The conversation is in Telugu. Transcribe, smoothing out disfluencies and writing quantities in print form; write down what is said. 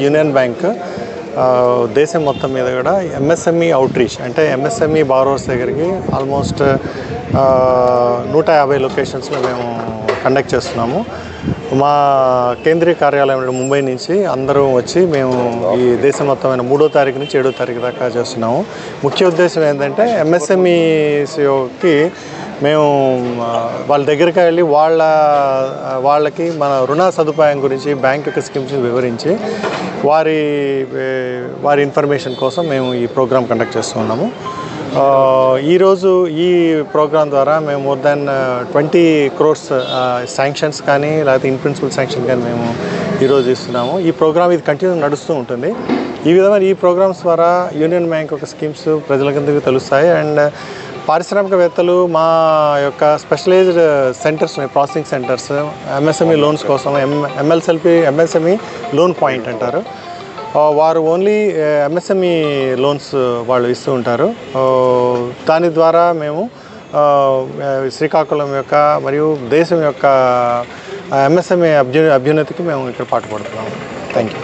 యూనియన్ బ్యాంక్ దేశం మొత్తం మీద కూడా ఎంఎస్ఎంఈ అవుట్రీచ్ అంటే ఎంఎస్ఎంఈ బారోవర్స్ దగ్గరికి ఆల్మోస్ట్ 150 లొకేషన్స్లో మేము కండక్ట్ చేస్తున్నాము. మా కేంద్రీయ కార్యాలయం ముంబై నుంచి అందరూ వచ్చి మేము ఈ దేశం మొత్తమైన 3వ తారీఖు నుంచి 7వ తారీఖు దాకా చేస్తున్నాము. ముఖ్య ఉద్దేశం ఏంటంటే ఎంఎస్ఎంఈకి మేము వాళ్ళ దగ్గరికి వెళ్ళి వాళ్ళకి మన రుణ సదుపాయం గురించి బ్యాంక్ యొక్క స్కీమ్స్ వివరించి వారి ఇన్ఫర్మేషన్ కోసం మేము ఈ ప్రోగ్రామ్ కండక్ట్ చేస్తూ ఉన్నాము. ఈరోజు ఈ ప్రోగ్రాం ద్వారా మేము మోర్ దాన్ 20 crores శాంక్షన్స్ కానీ లేకపోతే ఇన్ ప్రిన్సిపల్ శాంక్షన్ కానీ మేము ఈరోజు ఇస్తున్నాము. ఈ ప్రోగ్రామ్ ఇది కంటిన్యూ నడుస్తూ ఉంటుంది. ఈ విధమైన ఈ ప్రోగ్రామ్స్ ద్వారా యూనియన్ బ్యాంక్ యొక్క స్కీమ్స్ ప్రజలకందరికీ తెలుస్తాయి. అండ్ పారిశ్రామికవేత్తలు మా యొక్క స్పెషలైజ్డ్ సెంటర్స్ ఉన్నాయి, ప్రాసెసింగ్ సెంటర్స్ ఎంఎస్ఎంఈ లోన్స్ కోసం ఎంఎస్ఎంఈ లోన్ పాయింట్ అంటారు. వారు ఓన్లీ ఎంఎస్ఎంఈ లోన్స్ వాళ్ళు ఇస్తూ ఉంటారు. దాని ద్వారా మేము శ్రీకాకుళం యొక్క మరియు దేశం యొక్క ఎంఎస్ఎంఈ అభ్యున్నతికి మేము ఇక్కడ పాటుపడుతున్నాము. Thank you.